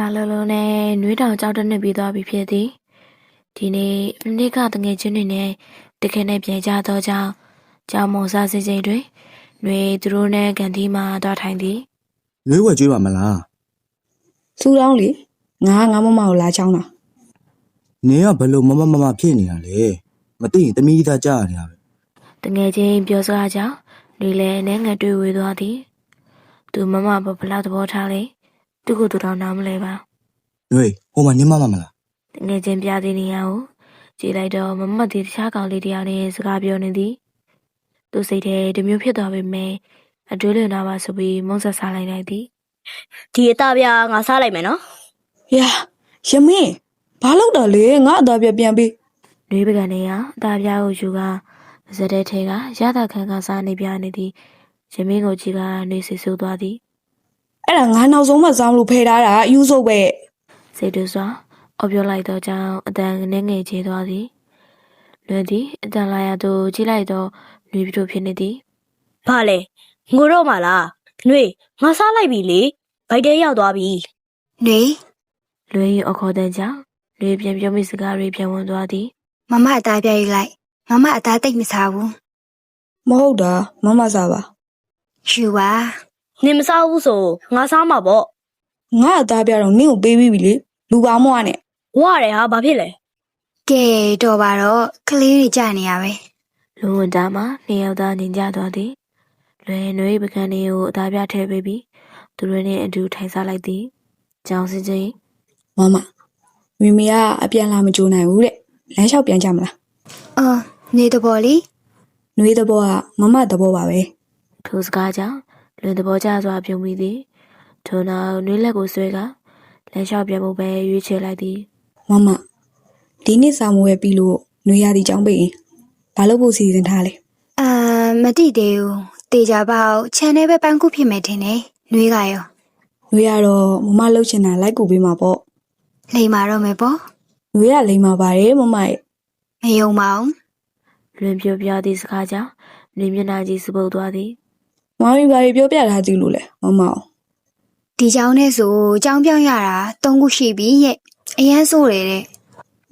ဘာလို့လို့နဲ့နွေးတောင်ကြောက်တဲ့နှစ်ပြီးသွားပြီဖြစ်သည်ဒီနေ့ကတငယ်ချင်းတွေနဲ့တခင်နဲ့ပြန်ကြတော့ကြောင်မုံစားစီချိန်တွင်နွေသူတို့နဲ့ကန်တီမှာသွားထိုင်သည် ရွေးဝယ်ကြွေးပါမလား စူတောင်းလေငါမမကိုလာချောင်းတာ နင်ကဘယ်လိုမဖြစ်နေတာလဲမသိရင်တမီးသားကြားရတာပဲ တငယ်ချင်းပြောစကားကြောင့်နွေလည်းနဲ့ငတ်တွေ့ဝေသွားသည်သူမမဘလောက်သဘောထားလဲသူကိုသူတော်နားမလဲပါ ရွေးဟိုမှာနင်မလား တငယ်ချင်းပြသည်နေရကိုကြည့်လိုက်တော့မမသည်တခြားကောင်လေးတယောက်နဲ့စကားပြောနေသည်သူစိတ်ထဲတမျိုးဖြစ်သွားပေမဲ့အတွေးလွန်တာပါဆိုပြီးမုန်းဆက်စားလိုက်သည် ဒီအသားပြားငါစားလိုက်မယ်နော် ယာရမင်းဘာလုပ်တာလဲငါအသားပြပြန်ပေး နွေးပကံနေရအသားပြားကိုယူကဇက်တဲ့ထဲကရတာခံကစားနေပြနေသည်ရမင်းကိုကြည့်ကနှွေးဆူဆူသွားသည် အဲ့ဒါငါနောက်ဆုံးမှစောင်းလို့ဖယ်ထားတာယူဆိုပဲ စိတ်တူစွာအော်ပြောလိုက်တော့ကြောင့်အတန်ငယ်ငယ်ချေသွားသည်လွန်သည်အတန်လာရသူကြည့်လိုက်တော့နွေးပြိုဖြစ်နေသည် ဘာလဲငိုတော့မလားနှွေငါစားလိုက်ပြီလေဘိုက်တဲရောက်သွားပြီ နွေ လွင်အခေါ်တဲ့ကြောင့်နွေပြန်ပြောမိစကားတွေပြန်ဝင်သွားသည် မမအသားပြယူလိုက်မမအသားတိတ်မစားဘူး မဟုတ်တာမမစားပါ ယူပါ နင်မစားဘူးဆိုငါစားမှာပေါ့ ငါအသားပြတော့နင့်ကိုပေးပြီးပြီလေလူပါမောနဲ့ ဝရတယ်ဟာဘာဖြစ်လဲ ကဲတော့ပါတော့ကလေးတွေကြာနေရပဲ လူဝင်သားမှာနှစ်ယောက်သားညင်ကြသွားသည်လွင်နွေပကံလေးကိုအသားပြထည့်ပေးပြီးသူတို့နဲ့အတူထိုင်စားလိုက်သည်ကြောင်စင်ချင်း မမမိမိကအပြန်လာမကြိုးနိုင်ဘူးတဲ့လမ်းလျှောက်ပြန်ကြမလား အော်နေတဘောလေ နှွေးသဘောကမမသဘောပါပဲ ထိုစကားကြောင့်လွင်သဘောကျစွာပြုံးမိသည်ထို့နောက်နွေလက်ကိုဆွဲကလမ်းလျှောက်ပြန်ဖို့ပဲရွေးချယ်လိုက်သည် မမဒီနေ့စာမိုးပဲပြီးလို့နှွေးရသည်ကြောင်းပိတ်ရင်ဘာလို့ဖို့စီစဉ်ထားလဲ အာမတိသေးဘူးတေချာပေါက်ခြံထဲပဲပန်းခုဖြစ်မယ်ထင်တယ်နွေးကရော နှွေးရတော့မမလှုပ်ချင်တာလိုက်ကူပေးမှာပေါ့ လိမ်မာတော့မယ်ပေါ့ နှွေးရလိမ့်မှာပါတယ်မမရဲ့ မယုံပါဘူး လွင်ပြောသည့်စကားကြောင့်နွေမျက်နှာကြီးစပုတ်သွားသည် မမီဘာတွေပြောပြထားသေးလို့လဲမမအောင် ဒီเจ้าနဲ့ဆိုเจ้าပြောင်းရတာ3ခုရှိပြီရဲ့အရန်ဆိုးတယ်တဲ့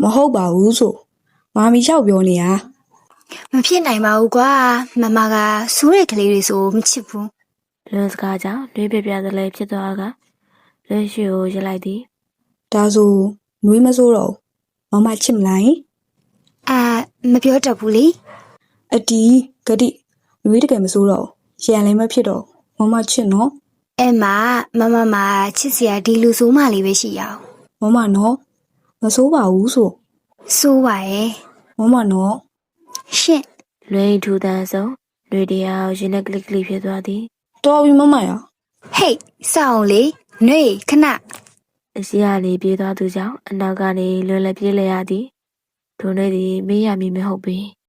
မဟုတ်ပါဘူးဆိုမမီလျှောက်ပြောနေတာ မဖြစ်နိုင်ပါဘူးကွာမမကဆိုးတဲ့ကလေးတွေဆိုမချစ်ဘူး လွင်စကားကြောင့်နွေပြသလဲဖြစ်သွားကလွင်ရှိကိုရလိုက်သည် ဒါဆိုနှွေးမစိုးတော့ဘူးမမချစ်မလားယင် အာမပြောတတ်ဘူးလေ အတီးဂတိနှွေးတကယ်မစိုးတော့ဘူးရန်လည်းမဖြစ်တော့ဘူးမမချစ်နော် အဲ့မှာမချစ်စရာဒီလူဆိုးမလေးပဲရှိရအောင် မမနော်မစိုးပါဘူးဆို ဆိုးပါရဲ့ မမနော် ရှင့် လွင်ထူတန်းဆုံးနွေတရားရင်နဲ့ကလစ်ဖြစ်သွားသည် တော်ပြီမမရ ဟေးစောင်းလေနှွေခဏ အစီအလေးပြေးသွားသူကြောင့်အနောက်ကနေလွင်လည်းပြေးလဲရသည်ထိုနေ့သည်မေးရမည်မဟုတ်ပေ